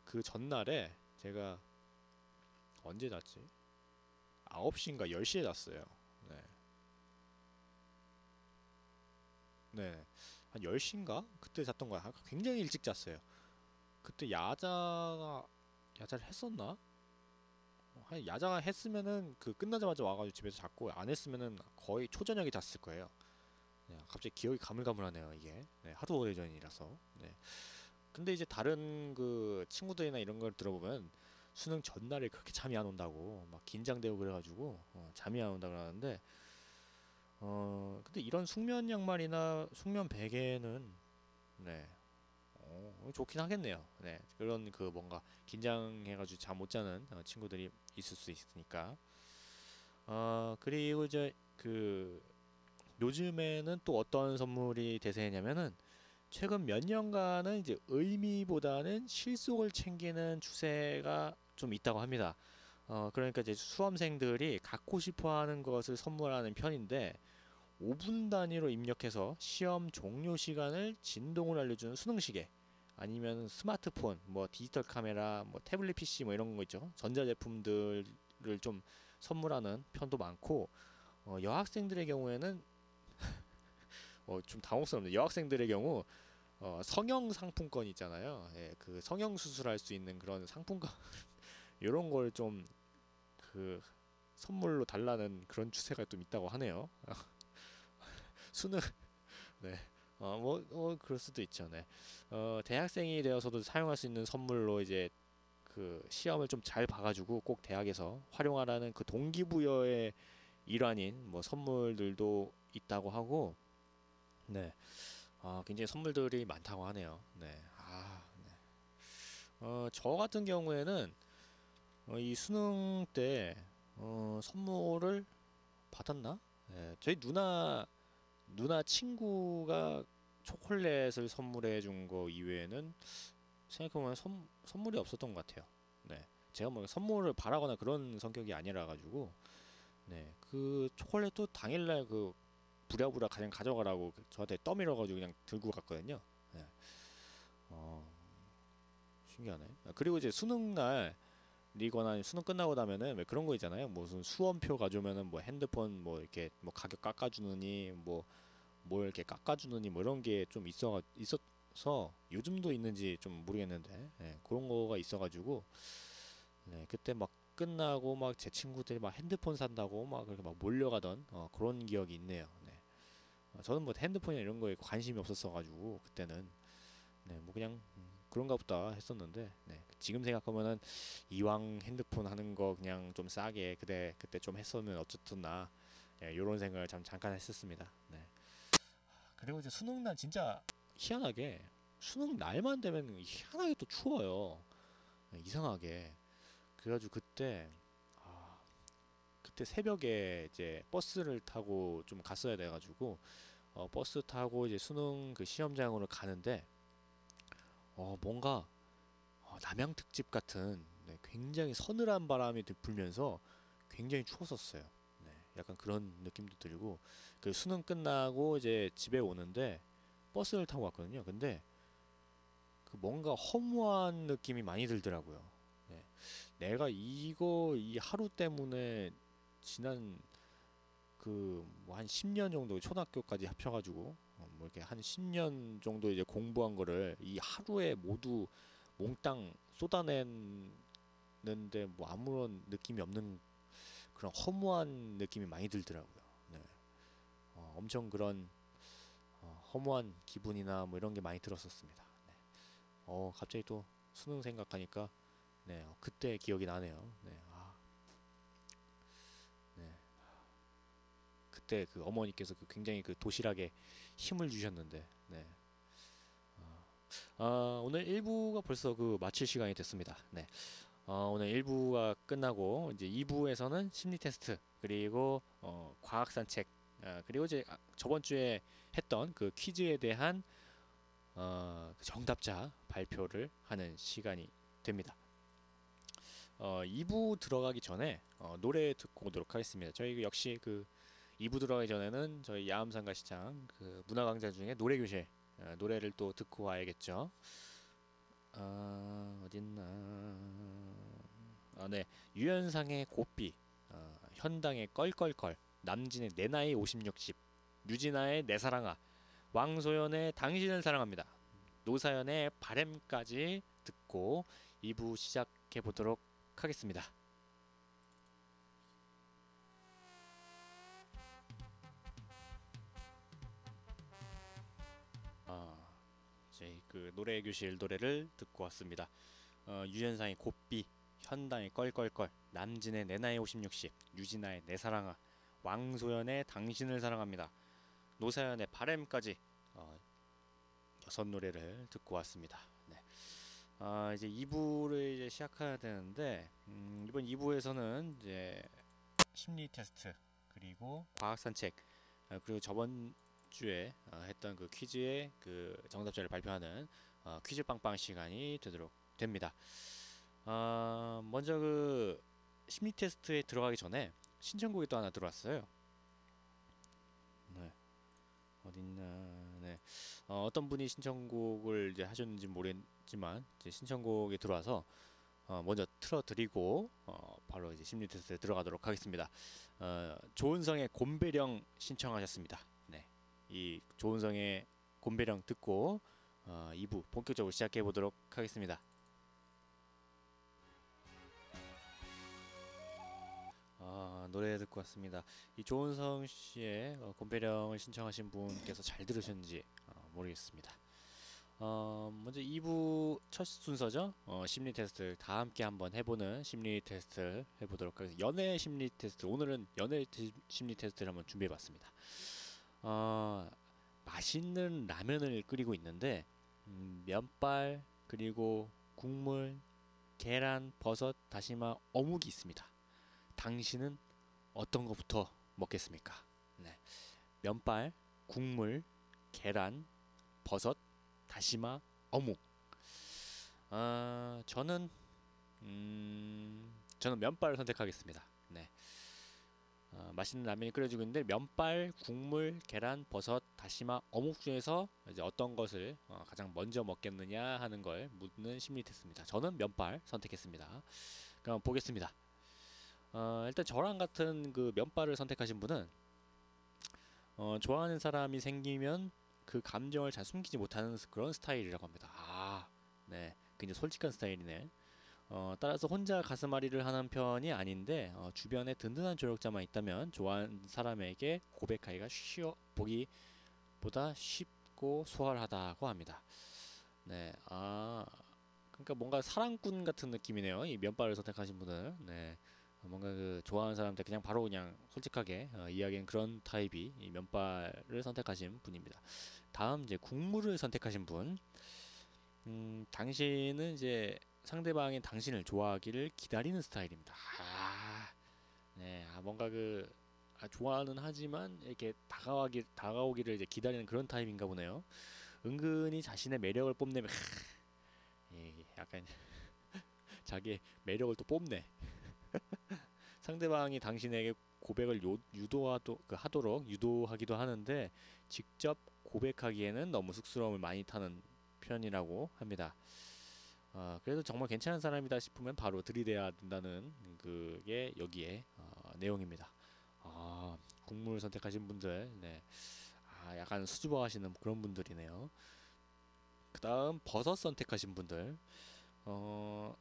그 전날에 제가 언제 잤지? 9시인가 10시에 잤어요. 네. 네. 한 10시인가? 그때 잤던 거야. 굉장히 일찍 잤어요. 그때 야자를 했었나? 한 야자 했으면은 그 끝나자마자 와가지고 집에서 잤고 안 했으면은 거의 초저녁에 잤을 거예요. 네, 갑자기 기억이 가물가물하네요 이게. 네, 하도 오래전이라서. 네. 근데 이제 다른 그 친구들이나 이런 걸 들어보면 수능 전날에 그렇게 잠이 안 온다고 막 긴장되고 그래가지고 잠이 안 온다 그러는데 근데 이런 숙면 양말이나 숙면 베개는 네 좋긴 하겠네요. 네 그런 그 뭔가 긴장해가지고 잠 못 자는 친구들이 있을 수 있으니까 그리고 이제 그 요즘에는 또 어떤 선물이 대세냐면은 최근 몇 년간은 이제 의미보다는 실속을 챙기는 추세가 좀 있다고 합니다. 그러니까 이제 수험생들이 갖고 싶어 하는 것을 선물하는 편인데 5분 단위로 입력해서 시험 종료 시간을 진동을 알려주는 수능 시계 아니면 스마트폰, 뭐 디지털 카메라, 뭐 태블릿 PC 뭐 이런 거 있죠. 전자제품들을 좀 선물하는 편도 많고 여학생들의 경우에는 좀 당혹스럽네요. 여학생들의 경우 성형 상품권 있잖아요. 예, 그 성형 수술할 수 있는 그런 상품권 이런 걸 좀 그 선물로 달라는 그런 추세가 좀 있다고 하네요. 수능 네. 그럴 수도 있죠. 네. 대학생이 되어서도 사용할 수 있는 선물로 이제 그 시험을 좀 잘 봐가지고 꼭 대학에서 활용하라는 그 동기부여의 일환인 뭐 선물들도 있다고 하고, 네. 굉장히 선물들이 많다고 하네요. 네. 네. 저 같은 경우에는 이 수능 때 선물을 받았나? 네. 저희 누나 친구가 초콜릿을 선물해 준 거 이외에는 생각해보면 선물이 없었던 것 같아요. 네. 제가 뭐 선물을 바라거나 그런 성격이 아니라 가지고 네. 그 초콜릿도 당일날 그 부랴부랴 그냥 가져가라고 저한테 떠밀어 가지고 그냥 들고 갔거든요. 네. 어, 신기하네. 그리고 이제 수능 날 리거나 수능 끝나고 나면은 왜 그런 거 있잖아요. 무슨 수험표 가져오면은 뭐 핸드폰 뭐 이렇게 뭐 가격 깎아주느니 뭐 이렇게 깎아주느니 뭐 이런 게 좀 있어서 요즘도 있는지 좀 모르겠는데 예, 그런 거가 있어가지고 네, 그때 막 끝나고 막 제 친구들이 막 핸드폰 산다고 막 그렇게 막 몰려가던 그런 기억이 있네요. 네. 저는 뭐 핸드폰이나 이런 거에 관심이 없었어가지고 그때는 네, 뭐 그냥 그런가 보다 했었는데 네, 지금 생각하면은 이왕 핸드폰 하는 거 그냥 좀 싸게 그때 좀 했으면 어쨌든 예, 요런 생각을 잠깐 했었습니다. 네. 그리고 이제 수능 날 진짜 희한하게 수능 날만 되면 희한하게 또 추워요. 네, 이상하게. 그래가지고 아, 그때 새벽에 이제 버스를 타고 좀 갔어야 돼가지고 버스 타고 이제 수능 그 시험장으로 가는데 뭔가 남양 특집 같은 네, 굉장히 서늘한 바람이 불면서 굉장히 추웠었어요. 네, 약간 그런 느낌도 들고 그 수능 끝나고 이제 집에 오는데 버스를 타고 왔거든요. 근데 그 뭔가 허무한 느낌이 많이 들더라고요. 네, 내가 이 하루 때문에 지난 그 뭐 한 10년 정도 초등학교까지 합쳐가지고 뭐 이렇게 한 10년 정도 이제 공부한 거를 이 하루에 모두 몽땅 쏟아냈는데 뭐 아무런 느낌이 없는 그런 허무한 느낌이 많이 들더라고요. 네. 엄청 그런 허무한 기분이나 뭐 이런 게 많이 들었었습니다. 네. 갑자기 또 수능 생각하니까 네, 그때 기억이 나네요. 네. 네. 그때 그 어머니께서 그 굉장히 그 도시락에 힘을 주셨는데 네. 오늘 1부가 벌써 그 마칠 시간이 됐습니다. 네. 오늘 1부가 끝나고 이제 2부에서는 심리 테스트 그리고 과학 산책 그리고 이제 저번 주에 했던 그 퀴즈에 대한 그 정답자 발표를 하는 시간이 됩니다. 2부 들어가기 전에 노래 듣고 오도록 하겠습니다. 저희 역시 그 2부 들어가기 전에는 저희 야암상가 시장 그 문화강좌 중에 노래교실 노래를 또 듣고 와야겠죠. 어딨나? 네. 유연상의 고삐, 현당의 껄껄껄, 남진의 내 나이 50, 60, 유진아의 내 사랑아, 왕소연의 당신을 사랑합니다. 노사연의 바램까지 듣고 2부 시작해 보도록 하겠습니다. 저희 그 노래교실 노래를 듣고 왔습니다. 유연상의 고삐, 현당의 껄껄껄, 남진의 내 나이 50, 60, 유진아의 내 사랑아, 왕소연의 당신을 사랑합니다. 노사연의 바램까지 여섯 노래를 듣고 왔습니다. 네. 이제 2부를 이제 시작해야 되는데 이번 2부에서는 이제 심리 테스트 그리고 과학 산책 그리고 저번 주에 했던 그 퀴즈의 그 정답자를 발표하는 퀴즈 빵빵 시간이 되도록 됩니다. 먼저 그 심리 테스트에 들어가기 전에 신청곡이 또 하나 들어왔어요. 네. 어딨나? 네. 어떤 분이 신청곡을 이제 하셨는지 모르겠지만 이제 신청곡이 들어와서 먼저 틀어드리고 바로 이제 심리 테스트에 들어가도록 하겠습니다. 조은성의 곰배령 신청하셨습니다. 네. 이 조은성의 곰배령 듣고 2부 본격적으로 시작해 보도록 하겠습니다. 노래 듣고 왔습니다. 이 조은성 씨의 곰배령을 신청하신 분께서 잘 들으셨는지 모르겠습니다. 먼저 2부 첫 순서죠. 심리 테스트 다 함께 한번 해보는 심리 테스트를 해보도록 하겠습니다. 연애 심리 테스트 오늘은 연애 심리 테스트를 한번 준비해봤습니다. 맛있는 라면을 끓이고 있는데 면발 그리고 국물, 계란, 버섯, 다시마, 어묵이 있습니다. 당신은 어떤 것부터 먹겠습니까? 네. 면발, 국물, 계란, 버섯, 다시마, 어묵. 저는 저는 면발을 선택하겠습니다. 네. 맛있는 라면이 끓여지고 있는데 면발, 국물, 계란, 버섯, 다시마, 어묵 중에서 이제 어떤 것을 가장 먼저 먹겠느냐 하는 걸 묻는 심리 테스트입니다. 저는 면발 선택했습니다. 그럼 보겠습니다. 일단 저랑 같은 그 면발을 선택하신 분은 좋아하는 사람이 생기면 그 감정을 잘 숨기지 못하는 그런 스타일이라고 합니다. 네, 굉장히 솔직한 스타일이네. 따라서 혼자 가슴앓이를 하는 편이 아닌데 주변에 든든한 조력자만 있다면 좋아하는 사람에게 고백하기가 보기보다 쉽고 수월하다고 합니다. 네, 그러니까 뭔가 사랑꾼 같은 느낌이네요. 이 면발을 선택하신 분은. 네, 뭔가 그 좋아하는 사람한테 그냥 바로 그냥 솔직하게 이야기하는 그런 타입이 이 면발을 선택하신 분입니다. 다음 이제 국물을 선택하신 분. 당신은 이제 상대방이 당신을 좋아하기를 기다리는 스타일입니다. 네, 뭔가 좋아는 하지만 이렇게 다가오기를 이제 기다리는 그런 타입인가 보네요. 은근히 자신의 매력을 뽐내면 약간 자기의 매력을 또 뽐내. 상대방이 당신에게 고백을 하도록 유도하기도 하는데 직접 고백하기에는 너무 쑥스러움을 많이 타는 편이라고 합니다. 그래도 정말 괜찮은 사람이다 싶으면 바로 들이대야 된다는 그게 여기에 내용입니다. 국물 선택하신 분들, 네, 약간 수줍어하시는 그런 분들이네요. 그 다음 버섯 선택하신 분들,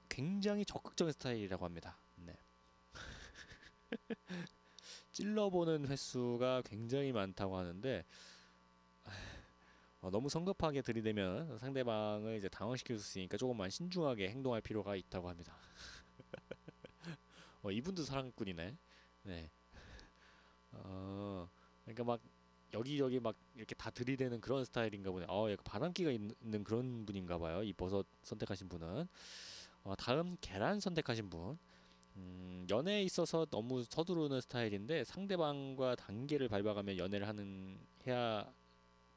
굉장히 적극적인 스타일이라고 합니다. 네. 찔러보는 횟수가 굉장히 많다고 하는데 너무 성급하게 들이대면 상대방을 이제 당황시킬 수 있으니까 조금만 신중하게 행동할 필요가 있다고 합니다. 이분도 사랑꾼이네. 네. 그러니까 막 여기저기 막 이렇게 다 들이대는 그런 스타일인가 보네. 약간 바람기가 있는 그런 분인가 봐요. 이 버섯 선택하신 분은. 다음 계란 선택하신 분. 연애에 있어서 너무 서두르는 스타일인데 상대방과 단계를 밟아가며 해야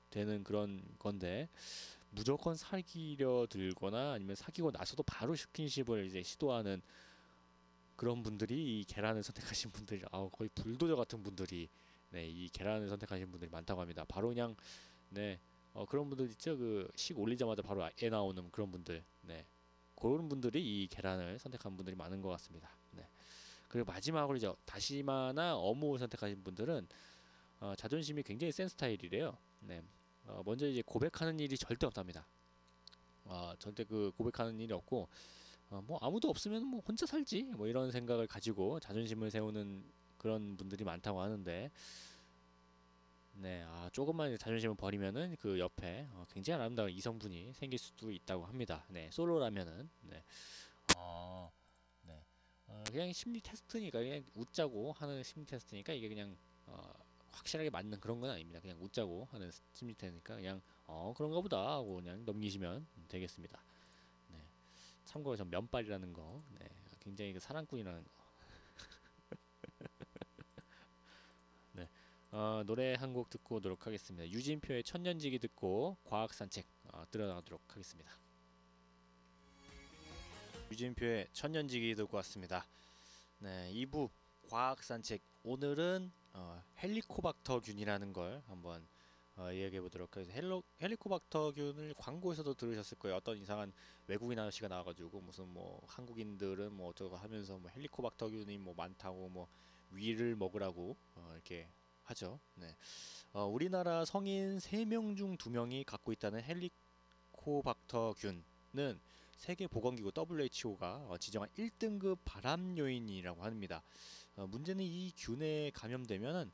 되는 그런 건데 무조건 사귀려 들거나 아니면 사귀고 나서도 바로 스킨십을 이제 시도하는 그런 분들이 이 계란을 선택하신 분들이 거의 불도저 같은 분들이 네, 이 계란을 선택하신 분들이 많다고 합니다. 바로 그냥 네, 그런 분들 있죠. 그 식 올리자마자 바로 애 나오는 그런 분들. 네. 그런 분들이 이 계란을 선택한 분들이 많은 것 같습니다. 네. 그리고 마지막으로 이제 다시마나 어묵을 선택하신 분들은 자존심이 굉장히 센 스타일이래요. 네. 먼저 이제 고백하는 일이 절대 없답니다. 절대 그 고백하는 일이 없고 뭐 아무도 없으면 뭐 혼자 살지 뭐 이런 생각을 가지고 자존심을 세우는 그런 분들이 많다고 하는데 네, 조금만 이제 자존심을 버리면은 그 옆에 굉장히 아름다운 이성분이 생길 수도 있다고 합니다. 네, 솔로라면은 네, 네, 그냥 심리 테스트니까 그냥 웃자고 하는 심리 테스트니까 이게 그냥 확실하게 맞는 그런 건 아닙니다. 그냥 웃자고 하는 심리 테스트니까 그냥 그런가 보다 하고 그냥 넘기시면 되겠습니다. 네, 참고로 전 면발이라는 거, 네, 굉장히 그 사랑꾼이라는 거. 네. 노래 한 곡 듣고 오도록 하겠습니다. 유진표의 천년지기 듣고 과학 산책 들어가도록 하겠습니다. 유진표의 천년지기 듣고 왔습니다. 네, 2부 과학 산책 오늘은 헬리코박터균이라는 걸 한번 이야기해 보도록 하겠습니다. 헬리코박터균을 광고에서도 들으셨을 거예요. 어떤 이상한 외국인 아저씨가 나와가지고 무슨 뭐 한국인들은 뭐 어쩌고 하면서 뭐 헬리코박터균이 뭐 많다고 뭐 위를 먹으라고 이렇게 하죠. 네. 우리나라 성인 3명 중 2명이 갖고 있다는 헬리코박터균은 세계보건기구 WHO가 지정한 1등급 발암 요인이라고 합니다. 문제는 이 균에 감염되면은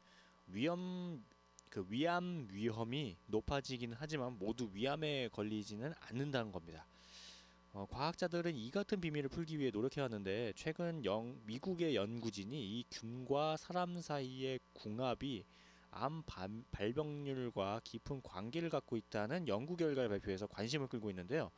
위암 위험이 높아지기는 하지만 모두 위암에 걸리지는 않는다는 겁니다. 과학자들은 이 같은 비밀을 풀기 위해 노력해왔는데 최근 미국의 연구진이 이 균과 사람 사이의 궁합이 암 발병률과 깊은 관계를 갖고 있다는 연구 결과를 발표해서 관심을 끌고 있는데요.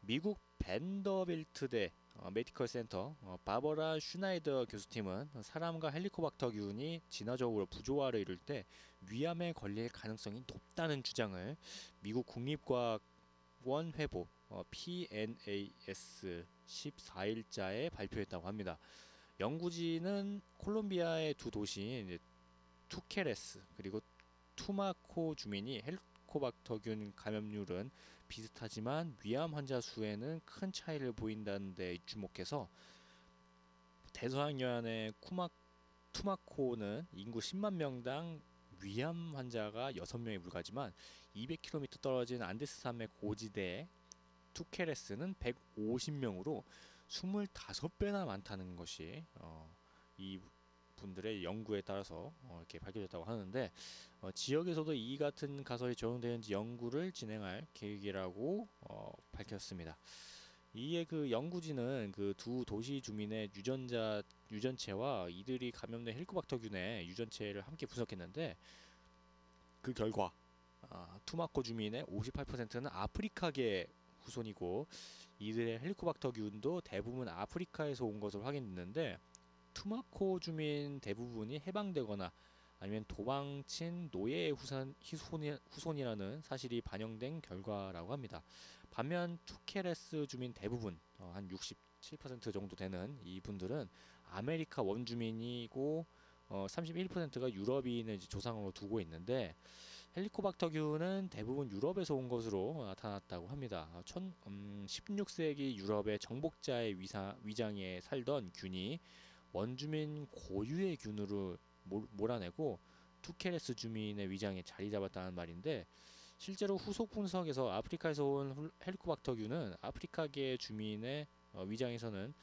미국 벤더빌트대 메디컬 센터 바버라 슈나이더 교수팀은 사람과 헬리코박터균이 진화적으로 부조화를 이룰 때 위암에 걸릴 가능성이 높다는 주장을 미국 국립과학원 회보 PNAS 14일자에 발표했다고 합니다. 연구진은 콜롬비아의 두 도시인 투케레스 그리고 투마코 주민이 헬리코박터균 감염률은 비슷하지만 위암 환자 수에는 큰 차이를 보인다는 데 주목해서 대서양연의 투마코는 인구 10만 명당 위암 환자가 6명에 불과하지만 200km 떨어진 안데스 산맥 고지대 투케레스는 150명으로 25배나 많다는 것이 이 분들의 연구에 따라서 이렇게 밝혀졌다고 하는데, 지역에서도 이 같은 가설이 적용되는지 연구를 진행할 계획이라고 밝혔습니다. 이에 그 연구진은 그 두 도시 주민의 유전체와 이들이 감염된 헬리코박터균의 유전체를 함께 분석했는데, 그 결과 투마코 주민의 58%는 아프리카계 후손이고 이들의 헬리코박터균도 대부분 아프리카에서 온 것으로 확인됐는데, 투마코 주민 대부분이 해방되거나 아니면 도망친 노예의 후손이라는 사실이 반영된 결과라고 합니다. 반면 투케레스 주민 대부분 한 67% 정도 되는 이분들은 아메리카 원주민이고 31%가 유럽인을 조상으로 두고 있는데, 헬리코박터균은 대부분 유럽에서 온 것으로 나타났다고 합니다. 16세기 유럽의 정복자의 위장에 살던 균이 원주민 고유의 균으로 몰아내고 투케레스 주민의 위장에 자리 잡았다는 말인데, 실제로 후속 분석에서 아프리카에서 온 헬리코박터균은 아프리카계 주민의 위장에서는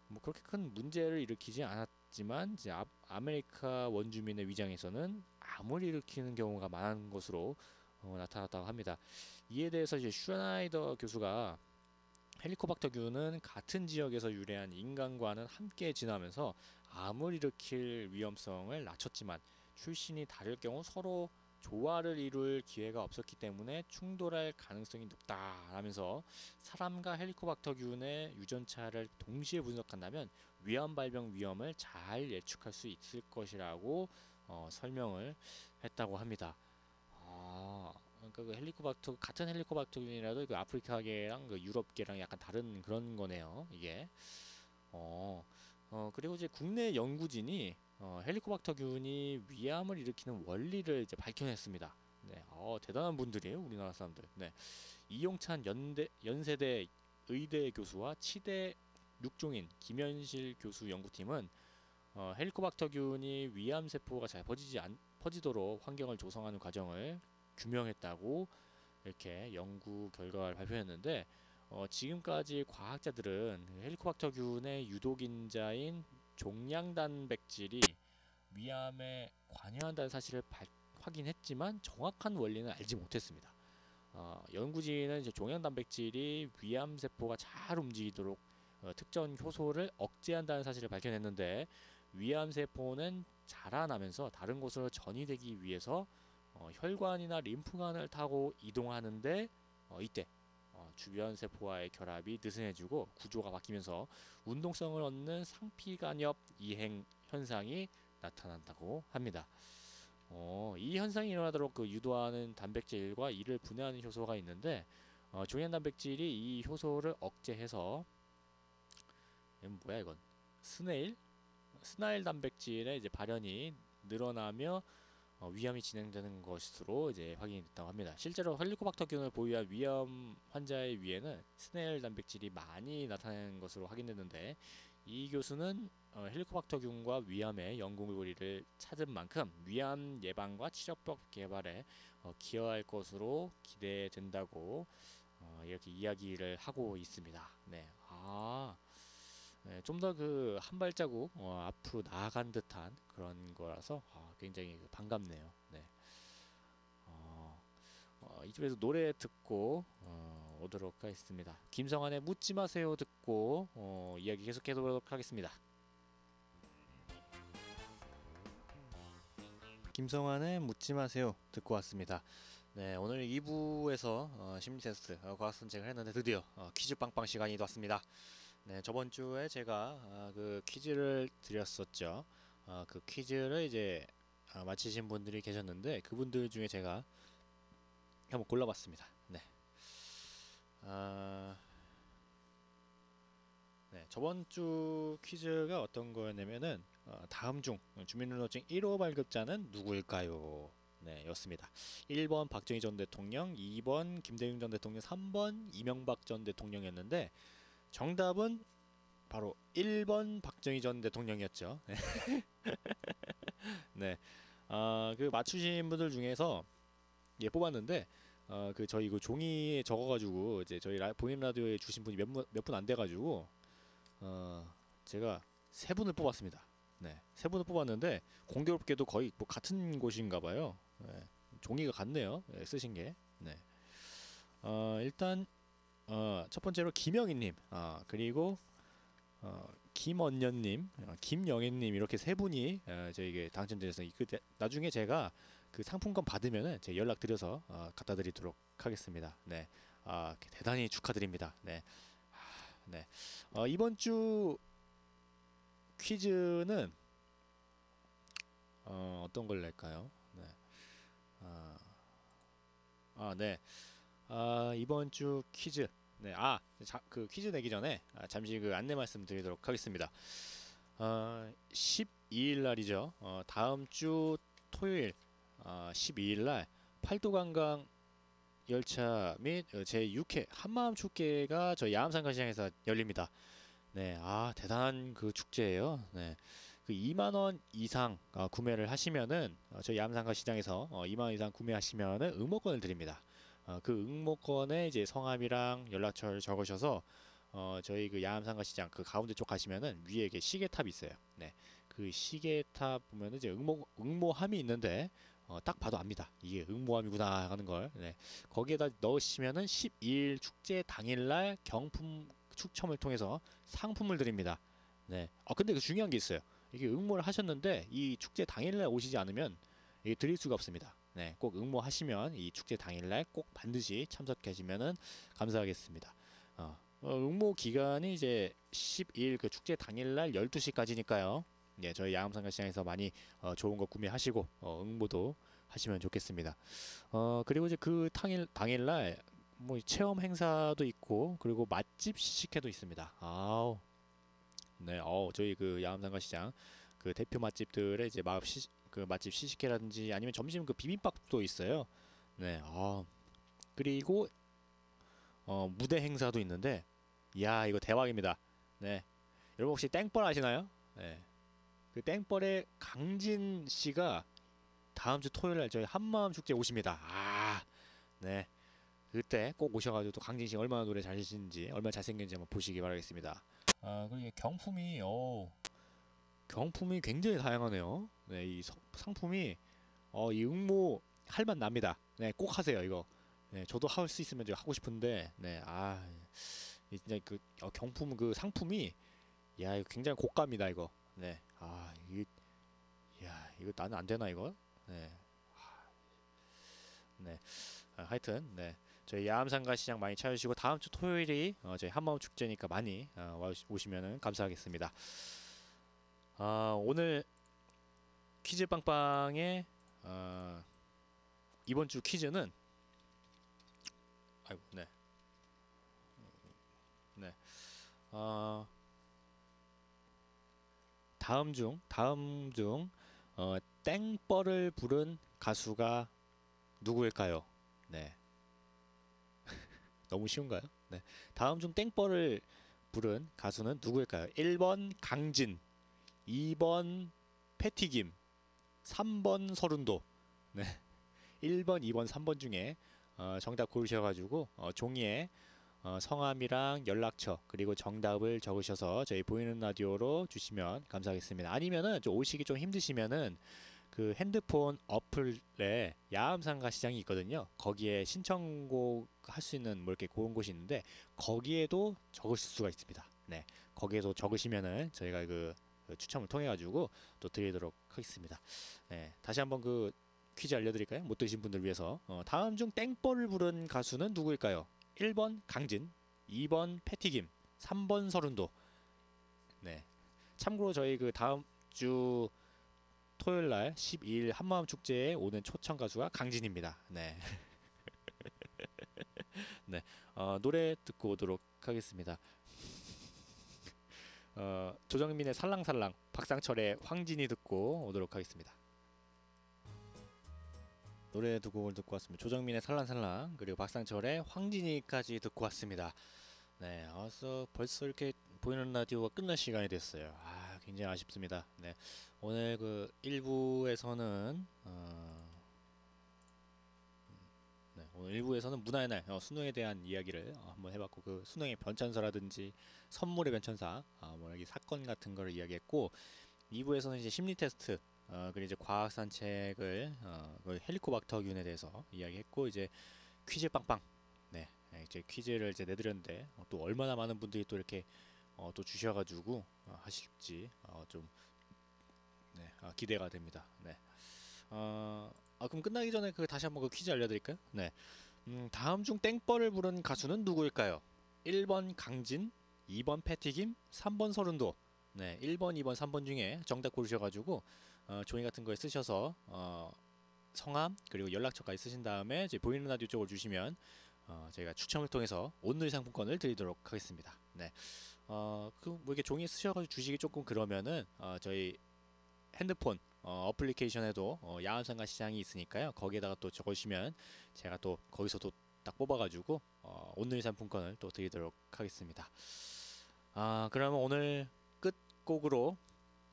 뭐 그렇게 큰 문제를 일으키지 않았지만, 이제 아메리카 원주민의 위장에서는 암을 일으키는 경우가 많은 것으로 나타났다고 합니다. 이에 대해서 이제 슈나이더 교수가 헬리코박터균은 같은 지역에서 유래한 인간과는 함께 진화하면서 암을 일으킬 위험성을 낮췄지만 출신이 다를 경우 서로 조화를 이룰 기회가 없었기 때문에 충돌할 가능성이 높다라면서, 사람과 헬리코박터균의 유전차를 동시에 분석한다면 위암 발병 위험을 잘 예측할 수 있을 것이라고 설명을 했다고 합니다. 그러니까 그 같은 헬리코박터균이라도 그 아프리카계랑 그 유럽계랑 약간 다른 그런 거네요, 이게. 그리고 이제 국내 연구진이 헬리코박터균이 위암을 일으키는 원리를 이제 밝혀냈습니다. 네, 대단한 분들이에요, 우리나라 사람들. 네, 이용찬 연세대 의대 교수와 치대 육종인 김현실 교수 연구팀은 헬리코박터균이 위암 세포가 잘 퍼지도록 환경을 조성하는 과정을 규명했다고 이렇게 연구 결과를 발표했는데, 지금까지 과학자들은 헬리코박터균의 유독인자인 종양단백질이 위암에 관여한다는 사실을 확인했지만 정확한 원리는 알지 못했습니다. 연구진은 이제 종양단백질이 위암 세포가 잘 움직이도록 특정 효소를 억제한다는 사실을 밝혀냈는데, 위암 세포는 자라나면서 다른 곳으로 전이되기 위해서 혈관이나 림프관을 타고 이동하는데, 이때 주변 세포와의 결합이 느슨해지고 구조가 바뀌면서 운동성을 얻는 상피간엽 이행 현상이 나타난다고 합니다. 이 현상이 일어나도록 그 유도하는 단백질과 이를 분해하는 효소가 있는데, 종양 단백질이 이 효소를 억제해서, 뭐야 이건, 스나일 단백질의 이제 발현이 늘어나며 위암이 진행되는 것으로 이제 확인이 됐다고 합니다. 실제로 헬리코박터균을 보유한 위암 환자의 위에는 스네일 단백질이 많이 나타나는 것으로 확인됐는데, 이 교수는 헬리코박터균과 위암의 연구고리를 찾은 만큼 위암 예방과 치료법 개발에 기여할 것으로 기대된다고 이렇게 이야기를 하고 있습니다. 네, 네, 좀 더 그 한 발자국 앞으로 나아간 듯한 그런 거라서 굉장히 반갑네요. 네. 이쯤에서 노래 듣고 오도록 하겠습니다. 김성환의 묻지 마세요 듣고 이야기 계속해 보도록 하겠습니다. 김성환의 묻지 마세요 듣고 왔습니다. 네, 오늘 2부에서 심리 테스트 과학 선택을 했는데 드디어 퀴즈 빵빵 시간이 왔습니다. 네, 저번 주에 제가 그 퀴즈를 드렸었죠. 그 퀴즈를 이제 맞히신 분들이 계셨는데, 그분들 중에 제가 한번 골라봤습니다. 네. 네, 저번 주 퀴즈가 어떤 거였냐면은 다음 중 주민등록증 1호 발급자는 누구일까요? 네, 였습니다. 1번 박정희 전 대통령, 2번 김대중 전 대통령, 3번 이명박 전 대통령이었는데, 정답은 바로 1번 박정희 전 대통령이었죠. 네. 그 맞추신 분들 중에서 예 뽑았는데 그 저희 그 종이에 적어가지고 이제 저희 보이는 라디오에 주신 분이 몇 분 안 돼가지고 제가 세 분을 뽑았습니다. 네, 세 분을 뽑았는데 공교롭게도 거의 뭐 같은 곳인가 봐요. 네, 종이가 같네요. 네, 쓰신 게. 네. 일단 첫 번째로 김영희님, 그리고 김언년님, 김영애님 이렇게 세 분이 저에게 당첨되셔서 나중에 제가 그 상품권 받으면은 제가 연락드려서 갖다 드리도록 하겠습니다. 네, 대단히 축하드립니다. 네, 네. 이번 주 퀴즈는 어떤 걸 낼까요? 네, 네. 이번 주 퀴즈. 네, 그 퀴즈 내기 전에 잠시 그 안내 말씀드리도록 하겠습니다. 12일 날이죠. 다음 주 토요일 12일 날 팔도관광 열차 및 제6회 한마음 축제가 저희 야암상가시장에서 열립니다. 네, 대단한 그 축제예요. 네, 그 2만 원 이상 구매를 하시면은 저희 야암상가시장에서 2만 원 이상 구매하시면은 응모권을 드립니다. 그 응모권에 이제 성함이랑 연락처를 적으셔서 저희 그 야암상가시장 그 가운데 쪽 가시면은 위에 이게 시계탑이 있어요. 네, 그 시계탑 보면은 이제 응모함이 있는데 딱 봐도 압니다. 이게 응모함이구나 하는 걸. 네, 거기에다 넣으시면은 12일 축제 당일날 경품 추첨을 통해서 상품을 드립니다. 네, 근데 그 중요한 게 있어요. 이게 응모를 하셨는데 이 축제 당일날 오시지 않으면 이게 드릴 수가 없습니다. 네, 꼭 응모하시면 이 축제 당일날 꼭 반드시 참석하시면은 감사하겠습니다. 응모 기간이 이제 12일 그 축제 당일날 12시까지니까요. 네, 저희 야암상가시장에서 많이 좋은 거 구매하시고 응모도 하시면 좋겠습니다. 그리고 이제 그 당일날 뭐 체험 행사도 있고 그리고 맛집 시식회도 있습니다. 네, 저희 그 야암상가시장 그 대표 맛집들의 이제 그 맛집 시식회라든지 아니면 점심 그 비빔밥도 있어요. 네, 그리고 무대 행사도 있는데, 이야 이거 대박입니다. 네, 여러분 혹시 땡벌 아시나요? 네, 그 땡벌의 강진 씨가 다음 주 토요일 날 저희 한마음 축제 오십니다. 네, 그때 꼭 오셔가지고 또 강진 씨 얼마나 노래 잘하시는지 얼마나 잘생겼는지 한번 보시기 바라겠습니다. 그리고 경품이 굉장히 다양하네요. 네, 이 상품이 이 응모 할만 납니다. 네, 꼭 하세요 이거. 네, 저도 할 수 있으면 하고 싶은데, 네, 진짜 그 경품 그 상품이 야 이거 굉장히 고가입니다 이거. 네, 이거 나는 안 되나 이거? 네, 네, 하여튼 네. 저희 야암상가 시장 많이 찾으시고 다음 주 토요일이 저희 한마음 축제니까 많이 오시면은 감사하겠습니다. 오늘 퀴즈 빵빵의 이번 주 퀴즈는 네. 네. 다음 중 땡벌을 부른 가수가 누구일까요? 네. 너무 쉬운가요? 네. 다음 중 땡벌을 부른 가수는 누구일까요? 1번 강진, 2번 패티김, 3번 서른도. 네. 1번, 2번, 3번 중에 정답 고르셔가지고 종이에 성함이랑 연락처 그리고 정답을 적으셔서 저희 보이는 라디오로 주시면 감사하겠습니다. 아니면은 좀 오시기 좀 힘드시면은 그 핸드폰 어플에 야암상가 시장이 있거든요. 거기에 신청곡 할 수 있는 뭐 이렇게 그런 곳이 있는데 거기에도 적으실 수가 있습니다. 네, 거기에도 적으시면은 저희가 그 추첨을 통해 가지고 또 드리도록 하겠습니다. 네, 다시 한번 그 퀴즈 알려드릴까요? 못 들으신 분들 위해서 다음 중 땡벌을 부른 가수는 누구일까요? 1번 강진, 2번 패티김, 3번 서른도. 네, 참고로 저희 그 다음 주 토요일날 12일 한마음 축제에 오는 초청 가수가 강진입니다. 네. 네, 노래 듣고 오도록 하겠습니다. 조정민의 살랑살랑, 박상철의 황진이 듣고 오도록 하겠습니다. 노래 두 곡을 듣고 왔습니다. 조정민의 살랑살랑 그리고 박상철의 황진이까지 듣고 왔습니다. 네, 벌써 이렇게 보이는 라디오가 끝날 시간이 됐어요. 굉장히 아쉽습니다. 네, 오늘 그 1부에서는 네, 오늘 1부에서는 문화의 날 수능에 대한 이야기를 한번 해봤고, 그 수능의 변천사라든지 선물의 변천사, 뭐 여기 사건 같은 거를 이야기했고, 2부에서는 이제 심리 테스트, 그리고 이제 과학 산책을 그 헬리코박터균에 대해서 이야기했고, 이제 퀴즈 빵빵. 네, 이제 퀴즈를 이제 내드렸는데 또 얼마나 많은 분들이 또 이렇게 또 주셔가지고 하실지 좀 네, 기대가 됩니다. 네. 그럼 끝나기 전에 그 다시 한번 그 퀴즈 알려드릴까요? 네. 다음 중 땡벌을 부른 가수는 누구일까요? 1번 강진, 2번 패티김, 3번 서른도. 네, 1번, 2번, 3번 중에 정답 고르셔가지고 종이 같은 거에 쓰셔서 성함 그리고 연락처까지 쓰신 다음에 이제 보이는 라디오 쪽을 주시면 저희가 추첨을 통해서 온누리 상품권을 드리도록 하겠습니다. 네. 그뭐 이렇게 종이에 쓰셔가지고 주시기 조금 그러면은 저희 핸드폰 어플리케이션에도 야간상가 시장이 있으니까요. 거기에다가 또 적으시면 제가 또 거기서 또 딱 뽑아가지고 온누리 상품권을 또 드리도록 하겠습니다. 그러면 오늘 끝곡으로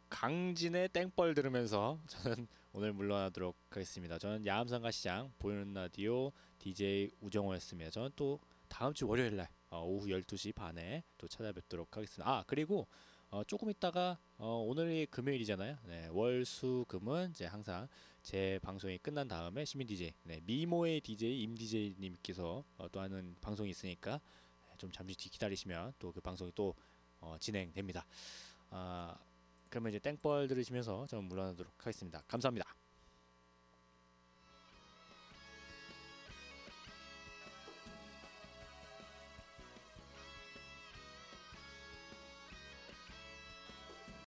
강진의 땡벌 들으면서 저는 오늘 물러나도록 하겠습니다. 저는 야암상가 시장 보이는 라디오 DJ 우정호였습니다. 저는 또 다음 주 월요일 날 오후 12시 반에 또 찾아뵙도록 하겠습니다. 그리고 조금 있다가 오늘이 금요일이잖아요. 네, 월, 수, 금은 이제 항상 제 방송이 끝난 다음에 시민 DJ, 네, 미모의 DJ 임 DJ님께서 또 하는 방송이 있으니까 좀 잠시 기다리시면 또 그 방송이 또 진행됩니다. 그러면 이제 땡벌 들으시면서 저는 물러나도록 하겠습니다. 감사합니다.